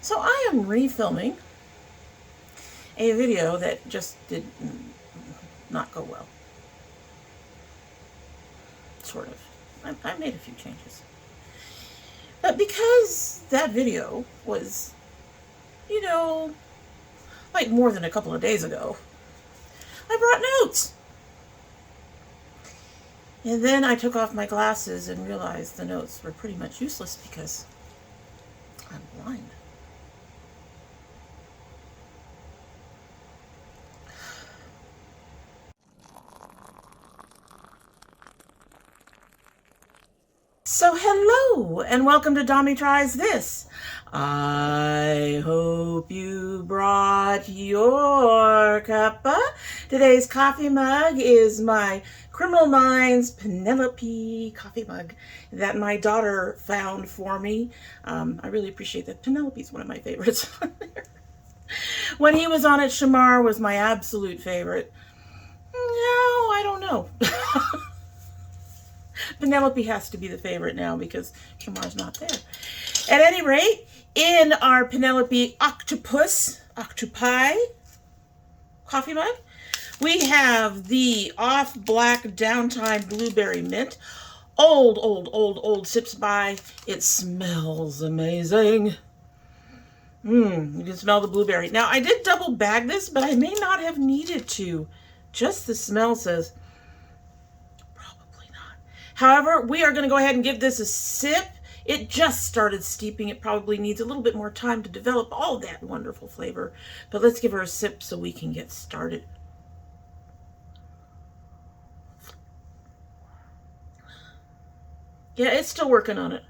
So I am refilming a video that just did not go well. Sort of. I made a few changes. But because that video was, you know, like more than a couple of days ago, I brought notes. And then I took off my glasses and realized the notes were pretty much useless because I'm blind. So hello and welcome to Domytriesthis. I hope you brought your cuppa. Today's coffee mug is my Criminal Minds Penelope coffee mug that my daughter found for me. I really appreciate that. Penelope's one of my favorites on there. When he was on it, Shamar was my absolute favorite. No, I don't know. Penelope has to be the favorite now because Shamar's not there. At any rate, in our Penelope Octopi coffee mug, we have the Off Black Downtime Blueberry Mint. Old sips by. It smells amazing. You can smell the blueberry. Now, I did double bag this, but I may not have needed to. Just the smell says probably not. However, we are going to go ahead and give this a sip. It just started steeping. It probably needs a little bit more time to develop all that wonderful flavor. But let's give her a sip so we can get started. Yeah, it's still working on it.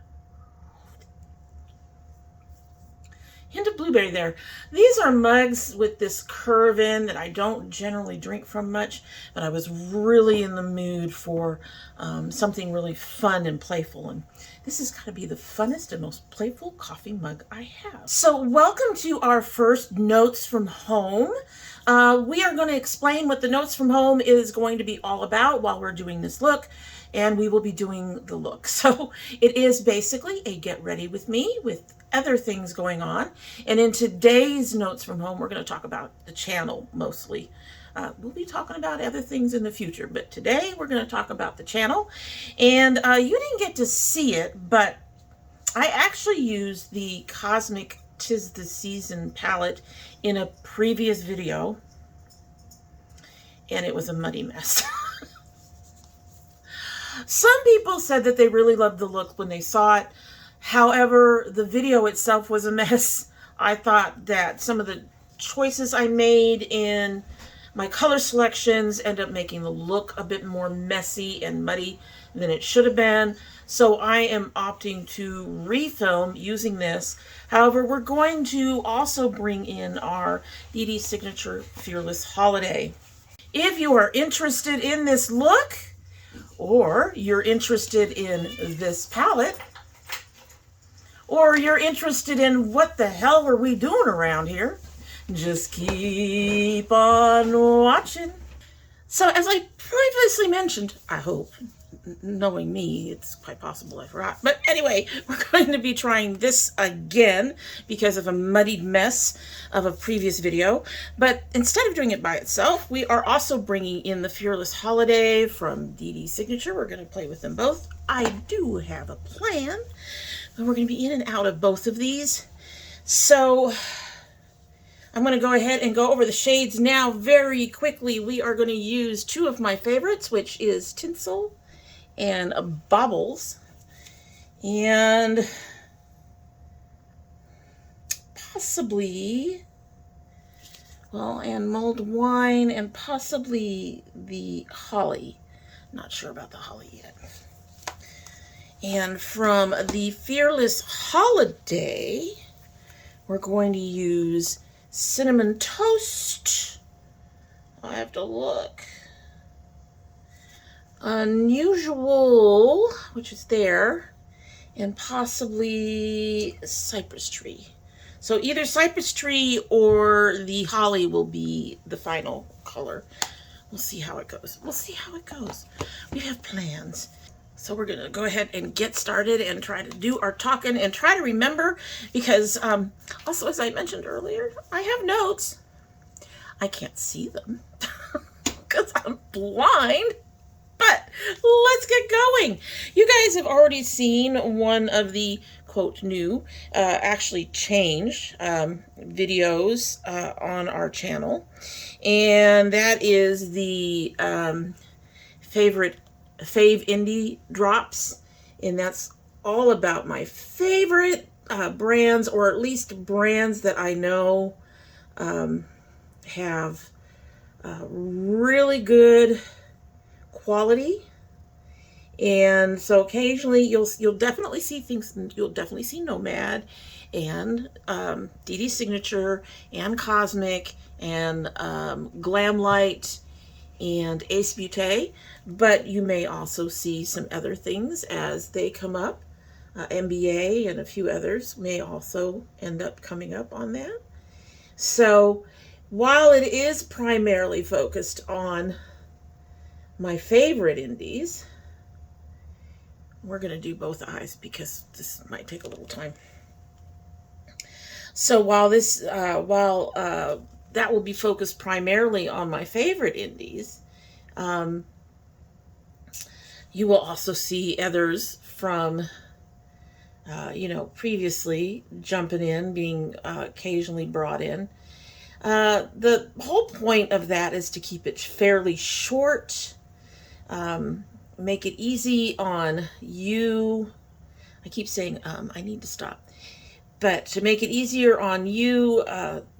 Hint of blueberry there. These are mugs with this curve in that I don't generally drink from much, but I was really in the mood for something really fun and playful, and this is going to be the funnest and most playful coffee mug I have. So welcome to our first Notes from Home. We are going to explain what the Notes from Home is going to be all about while we're doing this look, and we will be doing the look. So it is basically a get ready with me with other things going on. And in today's Notes from Home, we're going to talk about the channel mostly. We'll be talking about other things in the future, but today we're going to talk about the channel. And you didn't get to see it, but I actually used the Cosmic 'Tis the Season palette in a previous video, and it was a muddy mess. Some people said that they really loved the look when they saw it. However, the video itself was a mess. I thought that some of the choices I made in my color selections end up making the look a bit more messy and muddy than it should have been. So I am opting to refilm using this. However, we're going to also bring in our Dedesignature Fearless Holiday. If you are interested in this look, or you're interested in this palette, or you're interested in what the hell are we doing around here, just keep on watching. So as I previously mentioned, I hope, knowing me, it's quite possible I forgot. But anyway, we're going to be trying this again because of a muddied mess of a previous video. But instead of doing it by itself, we are also bringing in the Fearless Holiday from Dedesignature. We're going to play with them both. I do have a plan, but we're going to be in and out of both of these. So I'm going to go ahead and go over the shades now very quickly. We are going to use two of my favorites, which is Tinsel and Baubles, and possibly, well, and Mulled Wine, and possibly the Holly. Not sure about the Holly yet. And from the Fearless Holiday, we're going to use Cinnamon Toast. I have to look. Unusual, which is there, and possibly Cypress Tree. So either Cypress Tree or the Holly will be the final color. We'll see how it goes. We'll see how it goes. We have plans. So we're going to go ahead and get started and try to do our talking and try to remember, because also, as I mentioned earlier, I have notes. I can't see them because I'm blind, but let's get going. You guys have already seen one of the quote new, actually changed videos on our channel, and that is the fave indie drops, and that's all about my favorite brands, or at least brands that I know have really good quality. And so occasionally you'll definitely see things. You'll definitely see Nomad and Dedesignature and Cosmic and Glamlight and Ace Beauté, but you may also see some other things as they come up. MBA and a few others may also end up coming up on that. So while it is primarily focused on my favorite indies, we're going to do both eyes because this might take a little time. So while this, that will be focused primarily on my favorite indies, you will also see others from, previously jumping in, being occasionally brought in. The whole point of that is to keep it fairly short, make it easy on you. I keep saying, I need to stop. But to make it easier on you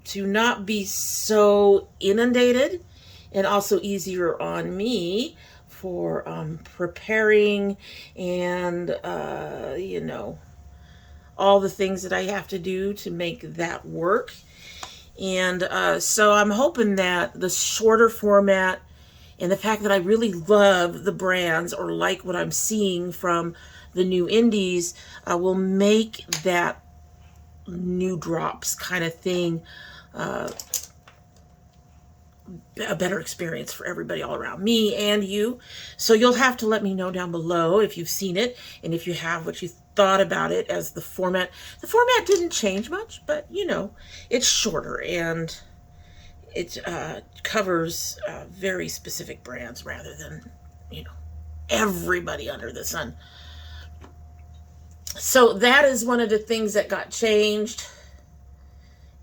to not be so inundated, and also easier on me for preparing and, all the things that I have to do to make that work. And so I'm hoping that the shorter format and the fact that I really love the brands or like what I'm seeing from the new indies will make that new drops kind of thing a better experience for everybody all around, me and you. So you'll have to let me know down below if you've seen it and if you have, what you thought about it as the format. The format didn't change much, but it's shorter and it covers very specific brands rather than everybody under the sun. So that is one of the things that got changed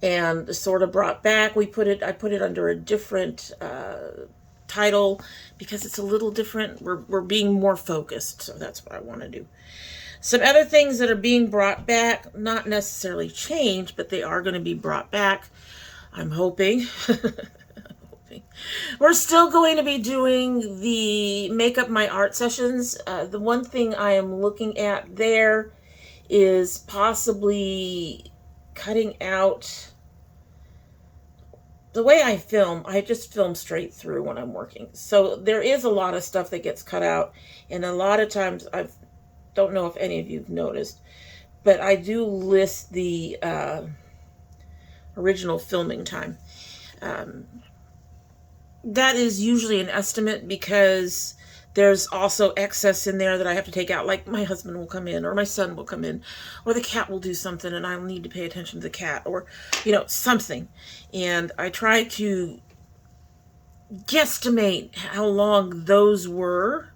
and sort of brought back. I put it under a different title because it's a little different. We're being more focused, so that's what I want to do. Some other things that are being brought back, not necessarily changed, but they are going to be brought back, I'm hoping. We're still going to be doing the Makeup My Art sessions. The one thing I am looking at there is possibly cutting out the way I film. I just film straight through when I'm working. So there is a lot of stuff that gets cut out. And a lot of times, I don't know if any of you've noticed, but I do list the original filming time. That is usually an estimate because there's also excess in there that I have to take out. Like my husband will come in, or my son will come in, or the cat will do something and I'll need to pay attention to the cat, or, something. And I try to guesstimate how long those were.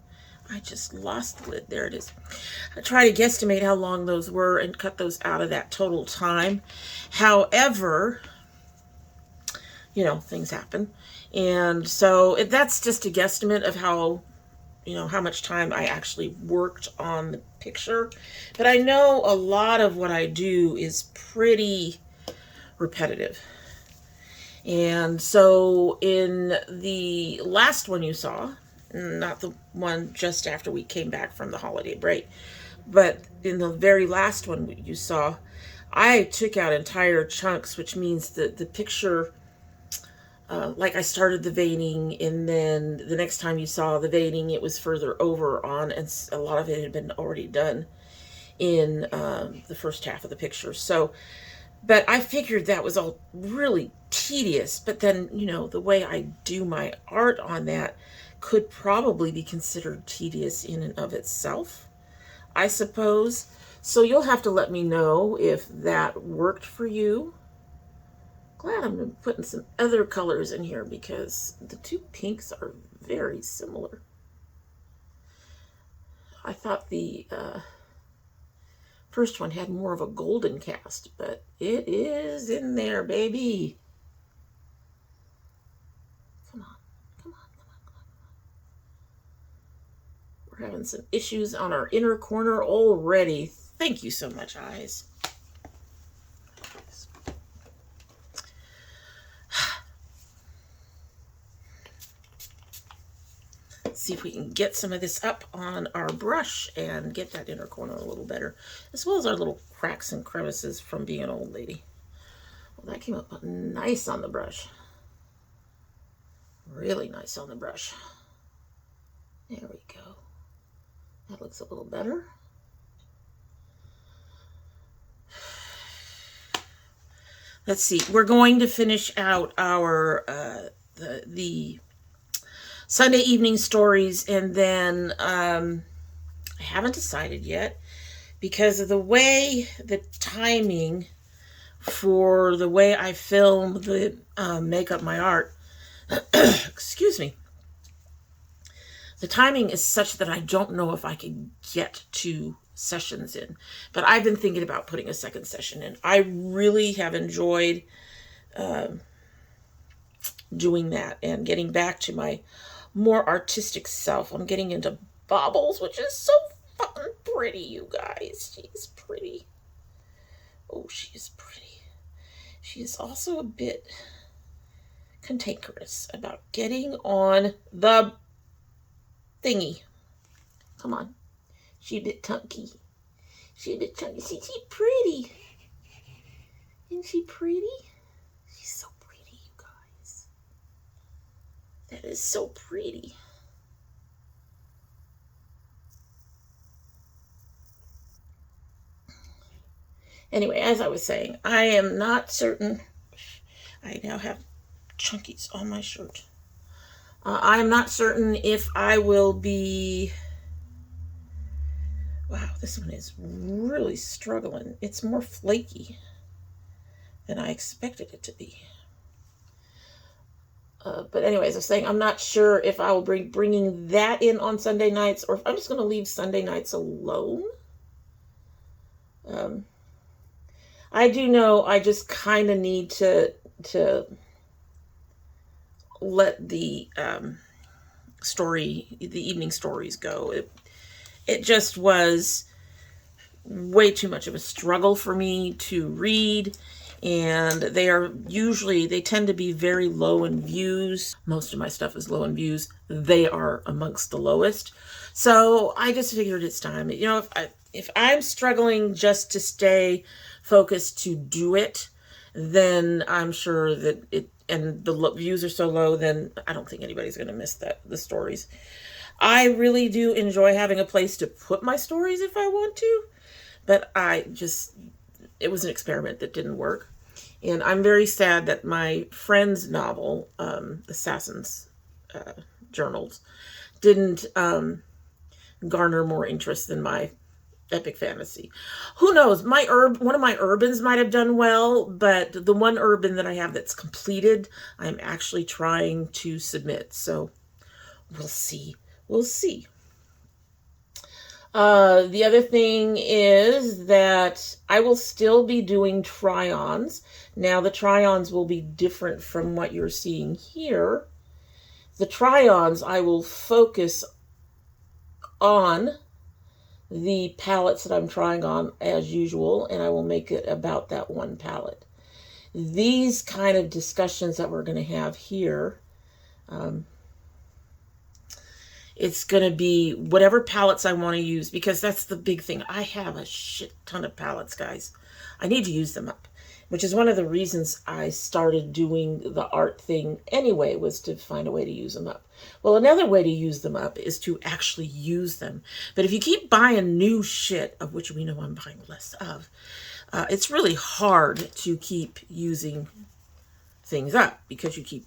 I just lost the lid. There it is. I try to guesstimate how long those were and cut those out of that total time. However, things happen. And so that's just a guesstimate of how much time I actually worked on the picture. But I know a lot of what I do is pretty repetitive. And so in the last one you saw, not the one just after we came back from the holiday break, but in the very last one you saw, I took out entire chunks, which means that the picture, like I started the veining, and then the next time you saw the veining, it was further over on, and a lot of it had been already done in the first half of the picture. So, but I figured that was all really tedious. But then, the way I do my art on that could probably be considered tedious in and of itself, I suppose. So you'll have to let me know if that worked for you. Glad I'm putting some other colors in here because the two pinks are very similar. I thought the first one had more of a golden cast, but it is in there, baby. Come on, come on, come on, come on. We're having some issues on our inner corner already. Thank you so much, eyes. See if we can get some of this up on our brush and get that inner corner a little better, as well as our little cracks and crevices from being an old lady. Well, that came up nice on the brush. Really nice on the brush. There we go. That looks a little better. Let's see. We're going to finish out our the Sunday evening stories, and then I haven't decided yet because of the way the timing for the way I film the make up my art. Excuse me. The timing is such that I don't know if I can get 2 sessions in, but I've been thinking about putting a second session in. I really have enjoyed doing that and getting back to my more artistic self. I'm getting into baubles, which is so fucking pretty, you guys. She's pretty. Oh, she is pretty. She is also a bit cantankerous about getting on the thingy. Come on. She a bit chunky. She a bit chunky. See, she's pretty. Isn't she pretty? She's so pretty, you guys. That is so pretty. Anyway, as I was saying, I am not certain. I now have chunkies on my shirt. I am not certain if I will be... Wow, this one is really struggling. It's more flaky than I expected it to be. But anyways, I was saying I'm not sure if I will be bringing that in on Sunday nights or if I'm just going to leave Sunday nights alone. I do know I just kind of need to let the evening stories go. It just was way too much of a struggle for me to read, and they tend to be very low in views. Most of my stuff is low in views. They are amongst the lowest. So I just figured it's time. You know, if I'm struggling just to stay focused to do it, then I'm sure that and the views are so low, then I don't think anybody's going to miss the stories. I really do enjoy having a place to put my stories if I want to, but it was an experiment that didn't work. And I'm very sad that my friend's novel, Assassin's Journals, didn't garner more interest than my epic fantasy. Who knows? One of my urbans might have done well, but the one urban that I have that's completed, I'm actually trying to submit. So we'll see. We'll see. The other thing is that I will still be doing try-ons. Now, the try-ons will be different from what you're seeing here. The try-ons, I will focus on the palettes that I'm trying on as usual, and I will make it about that one palette. These kind of discussions that we're going to have here, it's going to be whatever palettes I want to use, because that's the big thing. I have a shit ton of palettes, guys. I need to use them up, which is one of the reasons I started doing the art thing anyway, was to find a way to use them up. Well, another way to use them up is to actually use them. But if you keep buying new shit, of which we know I'm buying less of, it's really hard to keep using things up because you keep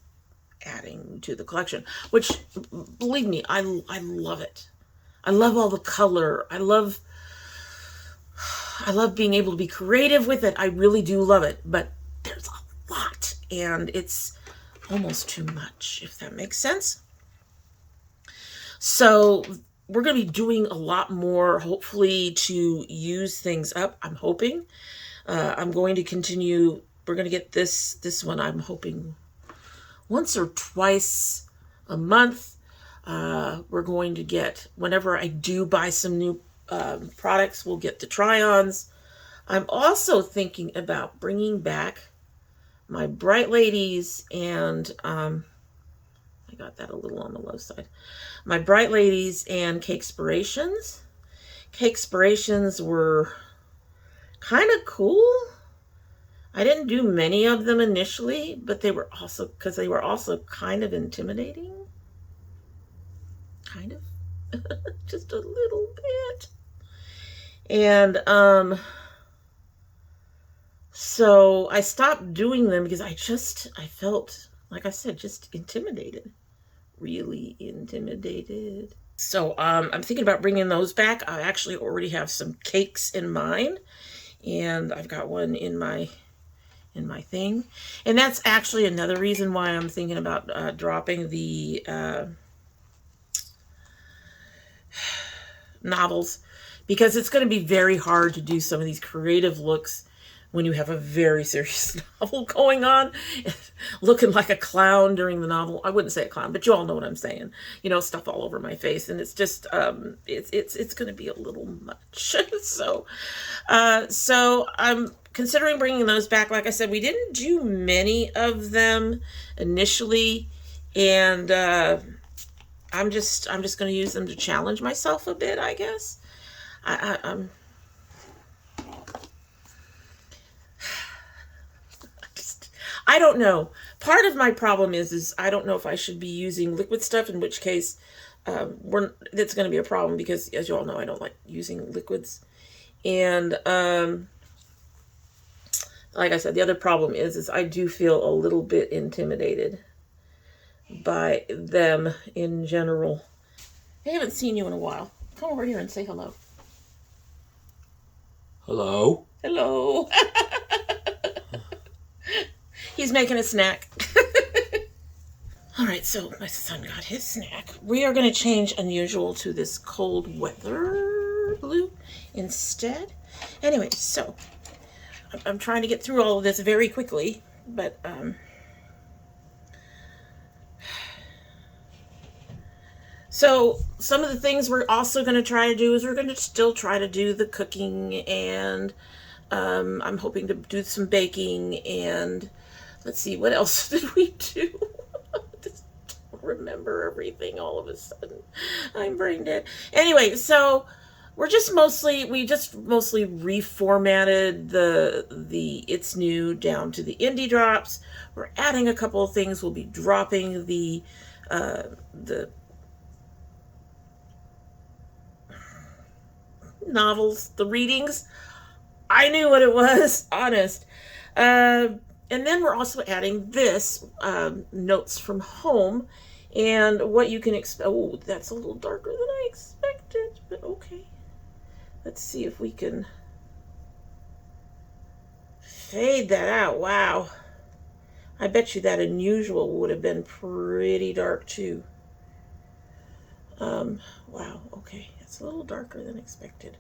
adding to the collection, which, believe me, I love it. I love all the color. I love being able to be creative with it. I really do love it, but there's a lot, and it's almost too much, if that makes sense. So we're going to be doing a lot more, hopefully, to use things up. I'm hoping. I'm going to continue. We're going to get this one, I'm hoping, once or twice a month. We're going to get, whenever I do buy some new products, we'll get the try-ons. I'm also thinking about bringing back my Bright Ladies and, I got that a little on the low side. My Bright Ladies and Cakespirations. Cakespirations were kind of cool. I didn't do many of them initially, but they were also, because they were also kind of intimidating. Kind of. Just a little bit. And, so I stopped doing them because I felt, like I said, just intimidated. Really intimidated. So, I'm thinking about bringing those back. I actually already have some cakes in mind, and I've got one in my thing. And that's actually another reason why I'm thinking about dropping the novels, because it's going to be very hard to do some of these creative looks when you have a very serious novel going on, looking like a clown during the novel. I wouldn't say a clown, but you all know what I'm saying. You know, stuff all over my face, and it's just it's going to be a little much. So I'm considering bringing those back. Like I said, we didn't do many of them initially, and I'm just going to use them to challenge myself a bit, I guess. I don't know. Part of my problem is I don't know if I should be using liquid stuff, in which case that's going to be a problem, because, as you all know, I don't like using liquids. And like I said, the other problem is I do feel a little bit intimidated by them in general. I haven't seen you in a while. Come over here and say hello. Hello? Hello. He's making a snack. All right, so my son got his snack. We are going to change unusual to this cold weather blue instead. Anyway, so I'm trying to get through all of this very quickly, but so some of the things we're also going to try to do is we're going to still try to do the cooking, and I'm hoping to do some baking, and let's see, what else did we do? I just don't remember everything all of a sudden. I'm brain dead. Anyway, so we just mostly reformatted the It's New down to the indie drops. We're adding a couple of things. We'll be dropping the novels, the readings. I knew what it was, honest. And then we're also adding this, Notes from Home, and what you can expect. Oh, that's a little darker than I expected, but okay. Let's see if we can fade that out. Wow. I bet you that unusual would have been pretty dark too. Wow, okay. It's a little darker than expected.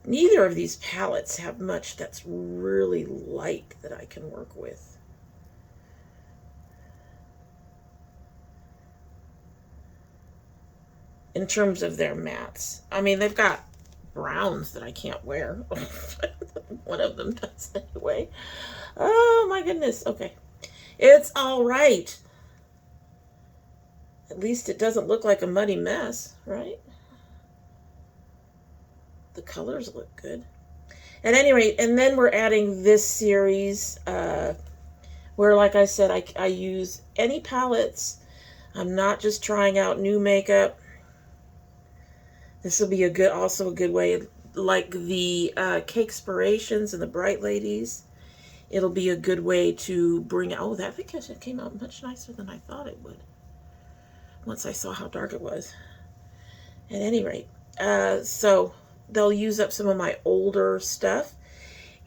Neither of these palettes have much that's really light that I can work with. In terms of their mattes. I mean, they've got browns that I can't wear. One of them does anyway. Oh my goodness. Okay. It's all right. At least it doesn't look like a muddy mess, right? The colors look good. At any rate, and then we're adding this series where, like I said, I use any palettes. I'm not just trying out new makeup. This will be also a good way, like the Cakespirations and the Bright Ladies it'll be a good way to bring, oh, that vacation came out much nicer than I thought it would once I saw how dark it was. At any rate, so they'll use up some of my older stuff.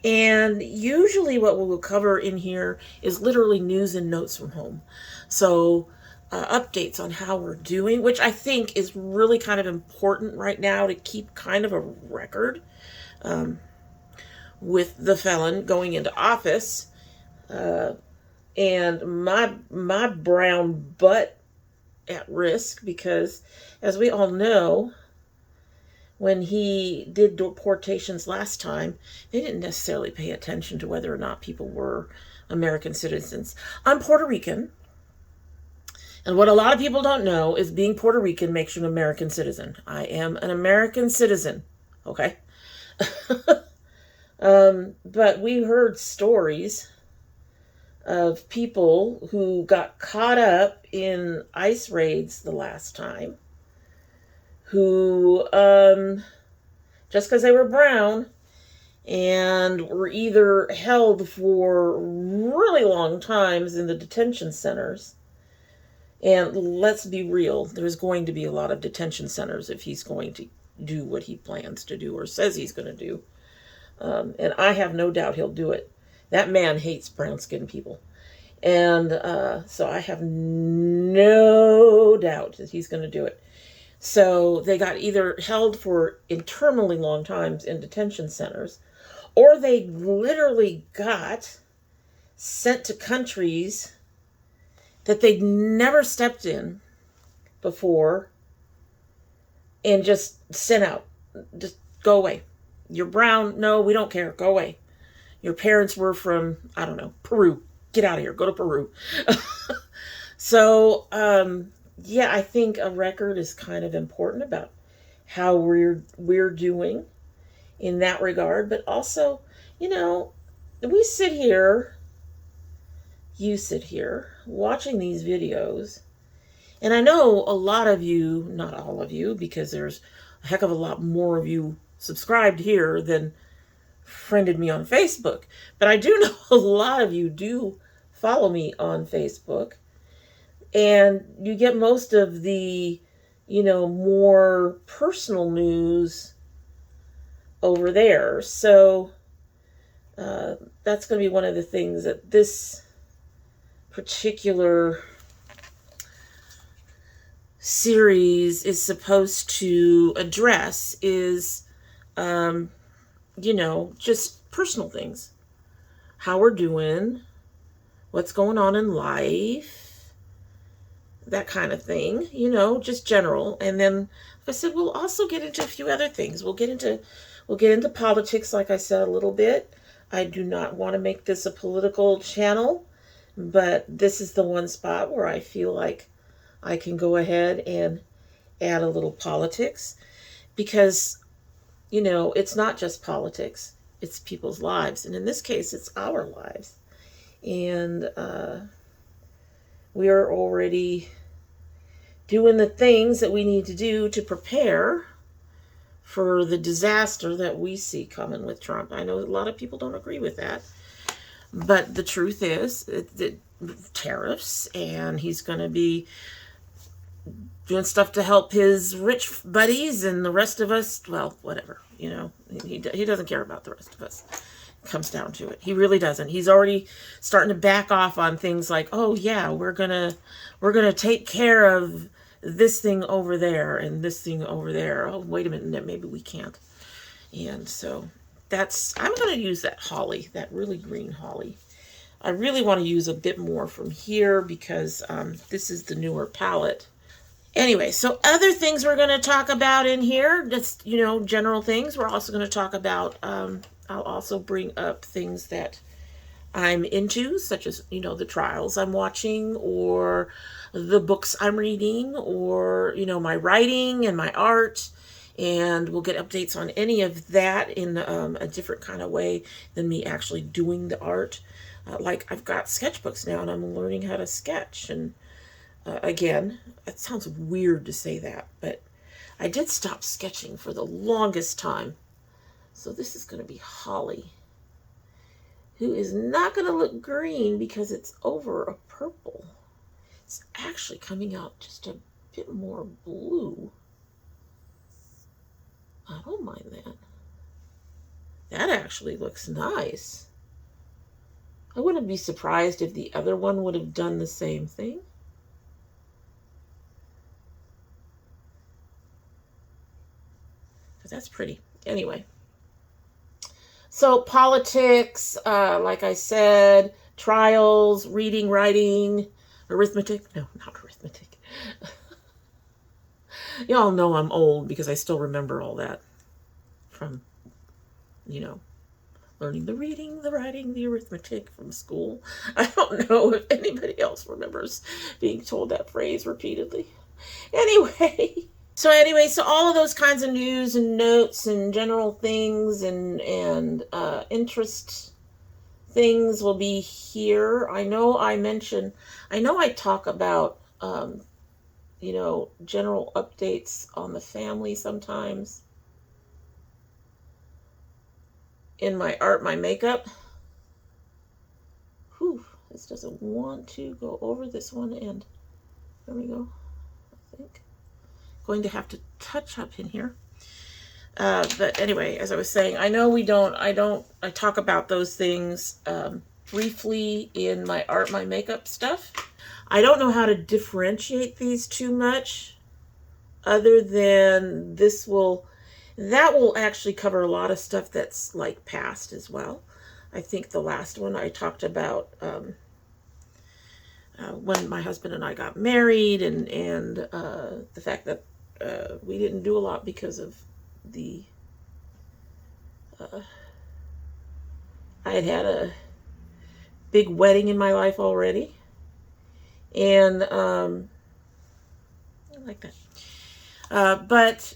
And usually what we'll cover in here is literally news and notes from home. So updates on how we're doing, which I think is really kind of important right now to keep kind of a record with the felon going into office. And my brown butt at risk, because as we all know, when he did deportations last time, they didn't necessarily pay attention to whether or not people were American citizens. I'm Puerto Rican, and what a lot of people don't know is being Puerto Rican makes you an American citizen. I am an American citizen, okay? But we heard stories of people who got caught up in ICE raids the last time, who, just because they were brown, and were either held for really long times in the detention centers. And let's be real, there's going to be a lot of detention centers if he's going to do what he plans to do or says he's going to do. And I have no doubt he'll do it. That man hates brown-skinned people. And so I have no doubt that he's going to do it. So they got either held for interminably long times in detention centers, or they literally got sent to countries that they'd never stepped in before and just sent out. Just go away. You're brown. No, we don't care. Go away. Your parents were from, I don't know, Peru. Get out of here. Go to Peru. So, yeah, I think a record is kind of important about how we're doing in that regard. But also, you know, we sit here, you sit here, watching these videos. And I know a lot of you, not all of you, because there's a heck of a lot more of you subscribed here than friended me on Facebook. But I do know a lot of you do follow me on Facebook. And you get most of the, you know, more personal news over there. So that's going to be one of the things that this particular series is supposed to address is, you know, just personal things. How we're doing, what's going on in life, that kind of thing, you know, just general. And then, like I said, we'll also get into a few other things. We'll get into politics, like I said, a little bit. I do not want to make this a political channel, but this is the one spot where I feel like I can go ahead and add a little politics, because, you know, it's not just politics, it's people's lives. And in this case, it's our lives. And we are already doing the things that we need to do to prepare for the disaster that we see coming with Trump. I know a lot of people don't agree with that, but the truth is that tariffs, and he's going to be doing stuff to help his rich buddies, and the rest of us, well, whatever, you know, he doesn't care about the rest of us. It comes down to it. He really doesn't. He's already starting to back off on things like, oh yeah, we're gonna take care of this thing over there and this thing over there. Oh, wait a minute, maybe we can't. And so I'm going to use that holly, that really green holly. I really want to use a bit more from here because this is the newer palette. Anyway, so other things we're going to talk about in here, just, you know, general things. We're also going to talk about, I'll also bring up things that I'm into, such as, you know, the trials I'm watching, or the books I'm reading, or, you know, my writing and my art. And we'll get updates on any of that in a different kind of way than me actually doing the art. Like, I've got sketchbooks now, and I'm learning how to sketch. And again, it sounds weird to say that, but I did stop sketching for the longest time. So this is going to be Holly, who is not going to look green because it's over a purple. It's actually coming out just a bit more blue. I don't mind that. That actually looks nice. I wouldn't be surprised if the other one would have done the same thing. Because that's pretty. Anyway. So politics, like I said, trials, reading, writing, arithmetic. No, not arithmetic. Y'all know I'm old because I still remember all that from, you know, learning the reading, the writing, the arithmetic from school. I don't know if anybody else remembers being told that phrase repeatedly. Anyway, so all of those kinds of news and notes and general things and interest things will be here. I know I talk about, general updates on the family sometimes in my art, my makeup. Whew, this doesn't want to go over this one end. There we go. I think going to have to touch up in here. But anyway, as I was saying, I know I talk about those things briefly in my art, my makeup stuff. I don't know how to differentiate these too much other than that will actually cover a lot of stuff that's like past as well. I think the last one I talked about when my husband and I got married and the fact that we didn't do a lot because of the I had a big wedding in my life already, and I like that. But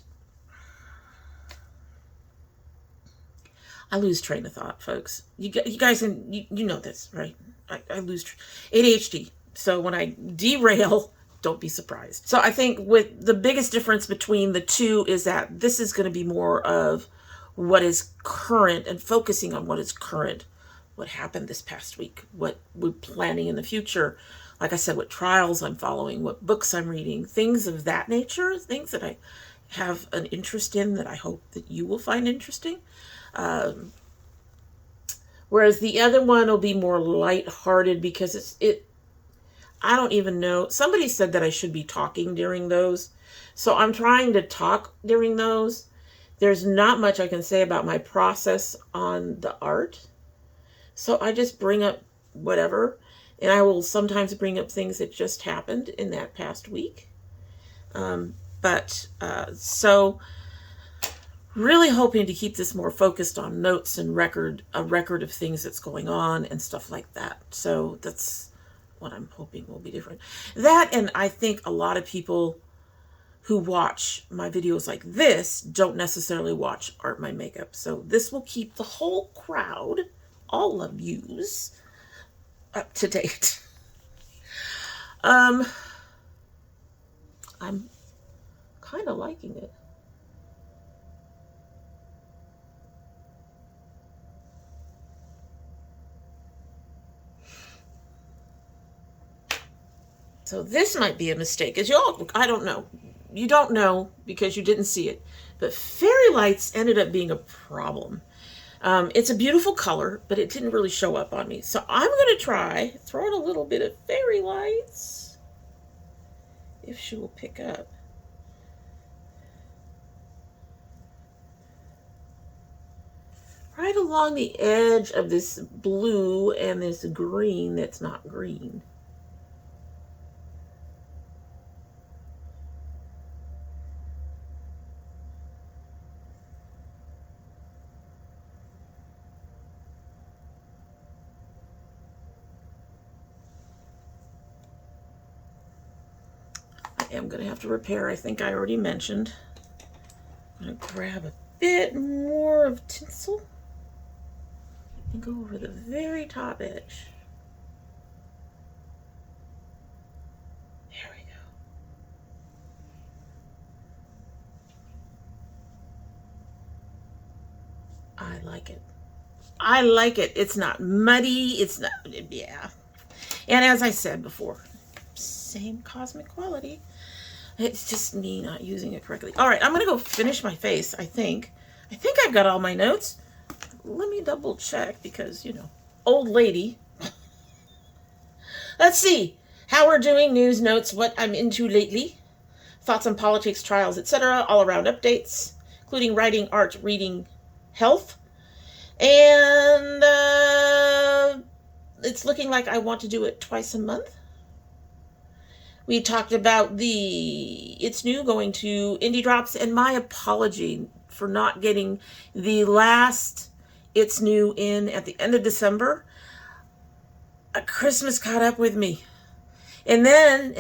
I lose train of thought, folks. You guys, you know this, right? I lose ADHD. So when I derail, don't be surprised. So I think with the biggest difference between the two is that this is going to be more of what is current and focusing on what is current, what happened this past week, what we're planning in the future. Like I said, what trials I'm following, what books I'm reading, things of that nature, things that I have an interest in that I hope that you will find interesting. Whereas the other one will be more lighthearted because I don't even know. Somebody said that I should be talking during those. So I'm trying to talk during those. There's not much I can say about my process on the art. So I just bring up whatever. And I will sometimes bring up things that just happened in that past week. So really hoping to keep this more focused on notes and a record of things that's going on and stuff like that. So that's what I'm hoping will be different. That, and I think a lot of people who watch my videos like this don't necessarily watch Art My Makeup. So this will keep the whole crowd, all of yous, up to date. I'm kind of liking it. So this might be a mistake. I don't know. You don't know because you didn't see it. But fairy lights ended up being a problem. It's a beautiful color, but it didn't really show up on me. So I'm going to try throwing a little bit of fairy lights. If she will pick up. Right along the edge of this blue and this green that's not green. I am going to have to repair, I think I already mentioned. I'm going to grab a bit more of tinsel and go over the very top edge. There we go. I like it. I like it. It's not muddy. It's not, yeah. And as I said before, same cosmic quality. It's just me not using it correctly. All right, I'm going to go finish my face, I think. I think I've got all my notes. Let me double check because, you know, old lady. Let's see how we're doing, news, notes, what I'm into lately, thoughts on politics, trials, etc., all around updates, including writing, art, reading, health. And it's looking like I want to do it twice a month. We talked about the It's New going to Indie Drops, and my apology for not getting the last It's New in at the end of December. Christmas caught up with me. And then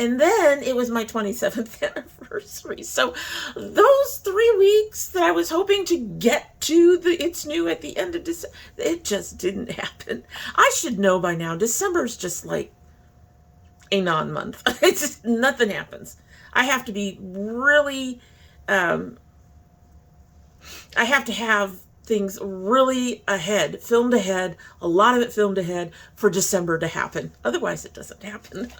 it was my 27th anniversary. So those 3 weeks that I was hoping to get to the It's New at the end of December, it just didn't happen. I should know by now. December's just like a non-month. It's just nothing happens. I have to be really, I have to have things really ahead, filmed ahead, a lot of it filmed ahead for December to happen. Otherwise it doesn't happen.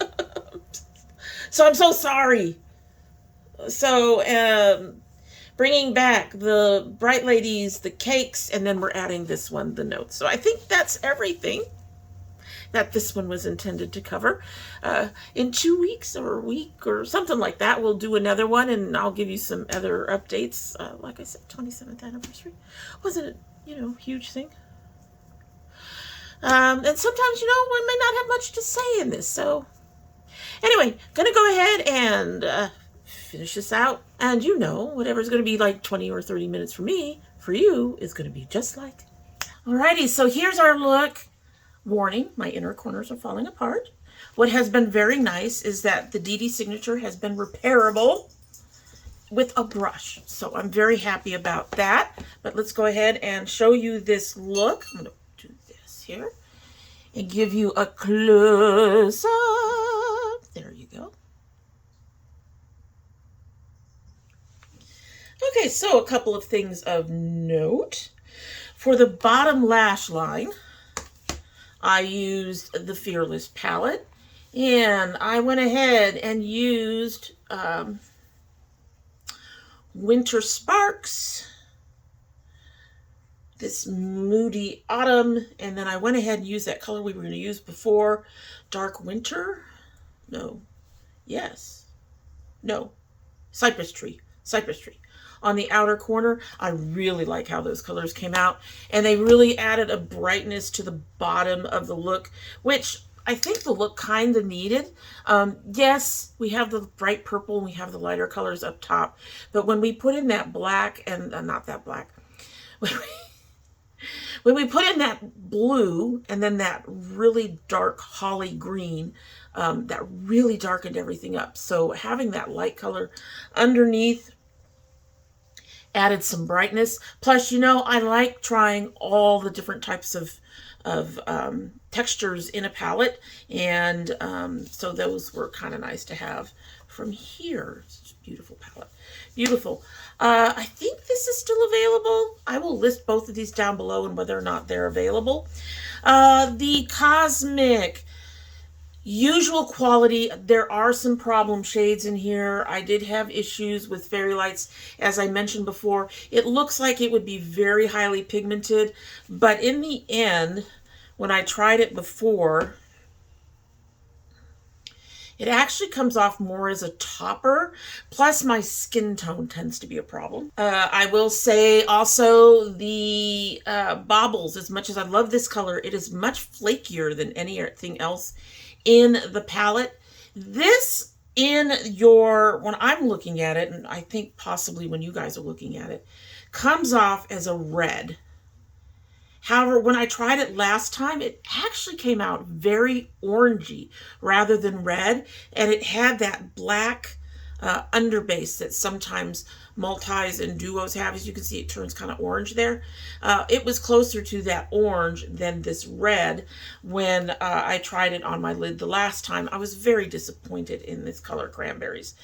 So I'm so sorry. So bringing back the Bright Ladies, the cakes, and then we're adding this one, the notes. So I think that's everything that this one was intended to cover. In 2 weeks or a week or something like that, we'll do another one, and I'll give you some other updates. Like I said, 27th anniversary. Wasn't it, you know, huge thing? And sometimes, you know, one may not have much to say in this. So anyway, gonna go ahead and finish this out. And you know, whatever's gonna be like 20 or 30 minutes for me, for you, is gonna be just like. Alrighty, so here's our look. Warning, my inner corners are falling apart. What has been very nice is that the Dedesignature has been repairable with a brush. So I'm very happy about that. But let's go ahead and show you this look. I'm going to do this here and give you a close-up. There you go. Okay, so a couple of things of note. For the bottom lash line, I used the Fearless palette, and I went ahead and used Winter Sparks, this Moody Autumn, and then I went ahead and used that color we were going to use before, Dark Winter. No. Yes. No. Cypress Tree. On the outer corner. I really like how those colors came out, and they really added a brightness to the bottom of the look, which I think the look kind of needed. Yes, we have the bright purple and we have the lighter colors up top, but when we put in that black and not that black, when we put in that blue and then that really dark holly green, that really darkened everything up. So having that light color underneath added some brightness. Plus, you know, I like trying all the different types of textures in a palette, and so those were kind of nice to have from here. It's a beautiful palette. Beautiful. I think this is still available. I will list both of these down below and whether or not they're available. The Cosmic usual quality. There are some problem shades in here. I did have issues with Fairy Lights. As I mentioned before, it looks like it would be very highly pigmented, but in the end, when I tried it before, it actually comes off more as a topper, plus my skin tone tends to be a problem. I will say also the baubles, as much as I love this color, it is much flakier than anything else in the palette. This when I'm looking at it, and I think possibly when you guys are looking at it, comes off as a red. However, when I tried it last time, it actually came out very orangey rather than red, and it had that black underbase that sometimes multis and duos have. As you can see, it turns kind of orange there. It was closer to that orange than this red when I tried it on my lid the last time. I was very disappointed in this color Cranberries.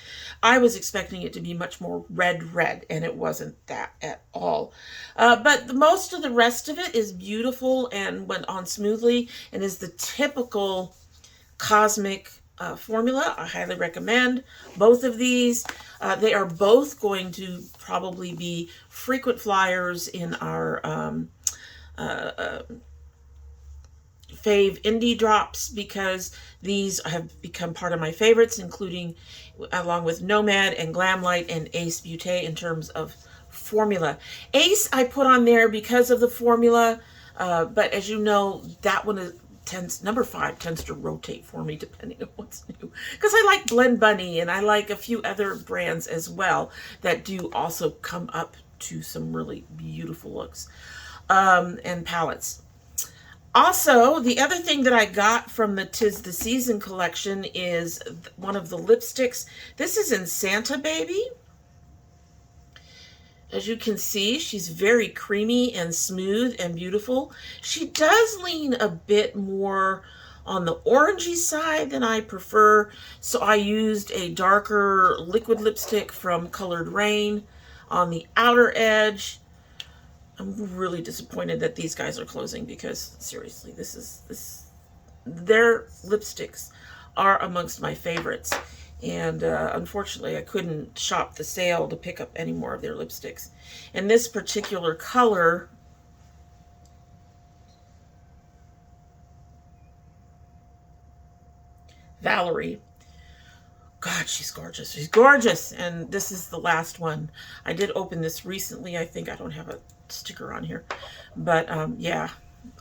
I was expecting it to be much more red, and it wasn't that at all. But most of the rest of it is beautiful and went on smoothly and is the typical Cosmic formula. I highly recommend both of these. They are both going to probably be frequent flyers in our fave indie drops, because these have become part of my favorites, including along with Nomad and Glamlight and Ace Beauté in terms of formula. Ace I put on there because of the formula, but as you know, that one is number 5 tends to rotate for me depending on what's new, because I like Blend Bunny and I like a few other brands as well that do also come up to some really beautiful looks and palettes. Also, the other thing that I got from the 'Tis the Season collection is one of the lipsticks. This is in Santa Baby. As you can see, she's very creamy and smooth and beautiful. She does lean a bit more on the orangey side than I prefer, so I used a darker liquid lipstick from Colored Rain on the outer edge. I'm really disappointed that these guys are closing, because seriously, their lipsticks are amongst my favorites. And unfortunately, I couldn't shop the sale to pick up any more of their lipsticks. And this particular color, Valerie, God, she's gorgeous. She's gorgeous. And this is the last one. I did open this recently. I think I don't have a sticker on here. But yeah,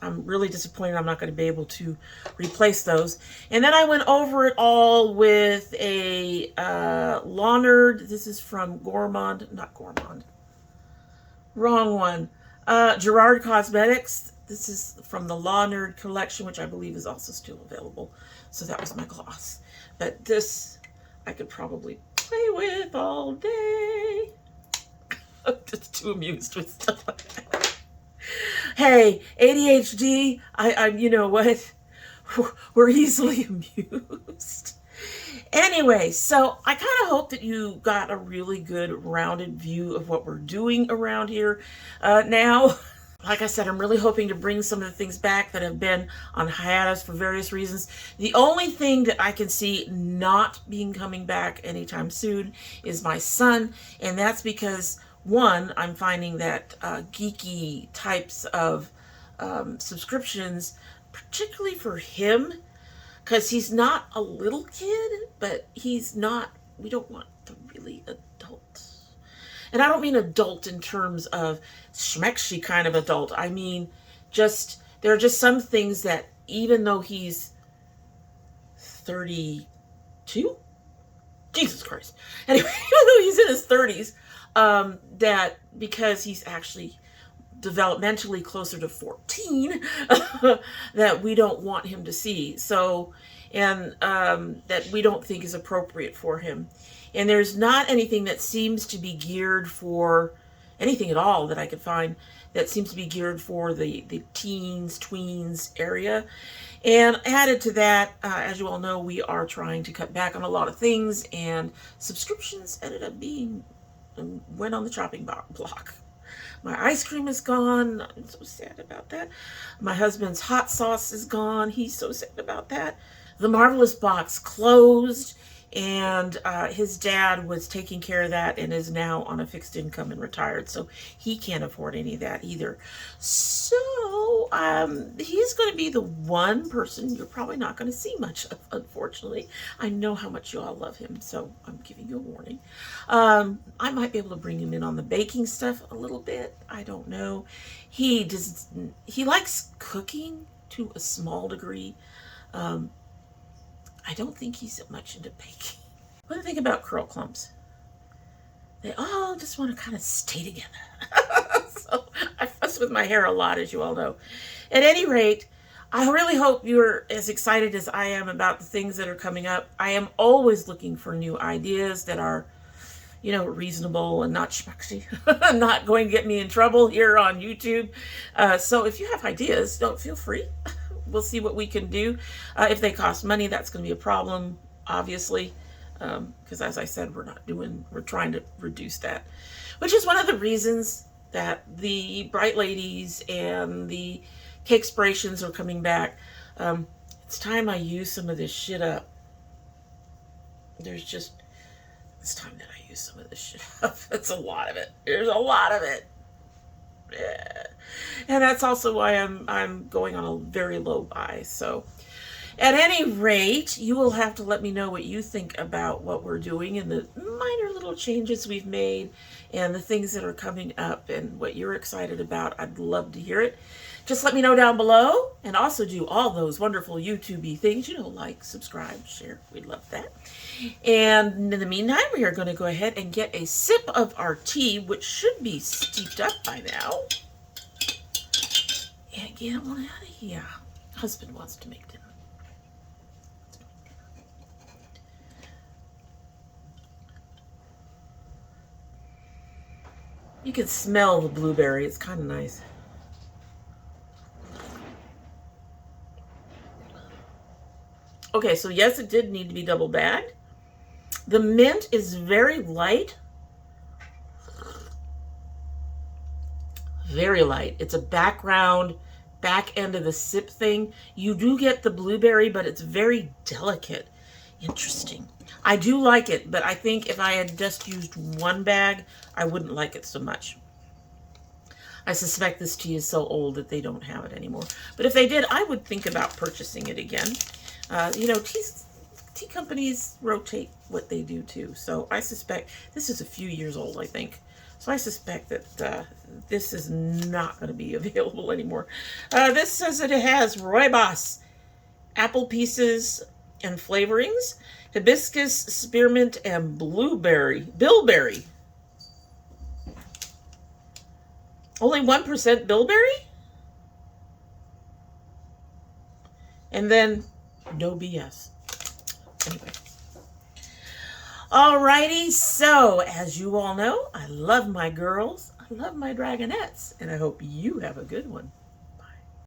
I'm really disappointed I'm not going to be able to replace those. And then I went over it all with a Lawnard. This is from Gourmand, not Gourmand. Wrong one. Gerard Cosmetics. This is from the Lawnard collection, which I believe is also still available. So that was my gloss. But this I could probably play with all day. I'm just too amused with stuff like that. Hey, ADHD, you know what? We're easily amused. Anyway, so I kind of hope that you got a really good rounded view of what we're doing around here now. Like I said, I'm really hoping to bring some of the things back that have been on hiatus for various reasons. The only thing that I can see not being coming back anytime soon is my son, and that's because, one, I'm finding that geeky types of subscriptions, particularly for him, because he's not a little kid, but he's not, we don't want the really adult. And I don't mean adult in terms of schmexy kind of adult. I mean, just, there are just some things that, even though he's 32, Jesus Christ. Anyway, even though he's in his 30s, that because he's actually developmentally closer to 14, that we don't want him to see. So, and that we don't think is appropriate for him. And there's not anything that seems to be geared for, anything at all that I could find that seems to be geared for the teens, tweens area. And added to that, as you all know, we are trying to cut back on a lot of things, and subscriptions ended up being, went on the chopping block. My ice cream is gone. I'm so sad about that. My husband's hot sauce is gone. He's so sad about that. The Marvelous box closed, and his dad was taking care of that and is now on a fixed income and retired, so he can't afford any of that either. So he's going to be the one person you're probably not going to see much of, unfortunately. I know how much you all love him, so I'm giving you a warning. I might be able to bring him in on the baking stuff a little bit. I don't know. He likes cooking to a small degree. I don't think he's much into baking. What do you think about curl clumps? They all just want to kind of stay together. So I fuss with my hair a lot, as you all know. At any rate, I really hope you're as excited as I am about the things that are coming up. I am always looking for new ideas that are, reasonable and not schmucksy, not going to get me in trouble here on YouTube. So if you have ideas, don't feel free. We'll see what we can do. If they cost money, that's going to be a problem, obviously, because as I said, we're trying to reduce that, which is one of the reasons that the Bright Ladies and the Cakeспirations are coming back. It's time I use some of this shit up. It's time that I use some of this shit up. It's a lot of it. There's a lot of it. Yeah. And that's also why I'm going on a very low buy. So at any rate, you will have to let me know what you think about what we're doing and the minor little changes we've made and the things that are coming up and what you're excited about. I'd love to hear it. Just let me know down below, and also do all those wonderful YouTube-y things, like, subscribe, share. We'd love that. And in the meantime, we are going to go ahead and get a sip of our tea, which should be steeped up by now. And get on out of here. Husband wants to make dinner. You can smell the blueberry. It's kind of nice. Okay, so yes, it did need to be double bagged. The mint is very light. Very light. It's a back end of the sip thing. You do get the blueberry, but it's very delicate. Interesting. I do like it, but I think if I had just used one bag, I wouldn't like it so much. I suspect this tea is so old that they don't have it anymore. But if they did, I would think about purchasing it again. Tea companies rotate what they do too. So I suspect this is a few years old, I think. So I suspect that this is not going to be available anymore. This says that it has rooibos, apple pieces and flavorings, hibiscus, spearmint, and bilberry. Only 1% bilberry? And then no BS. Anyway. Alrighty, so as you all know, I love my girls, I love my dragonettes, and I hope you have a good one.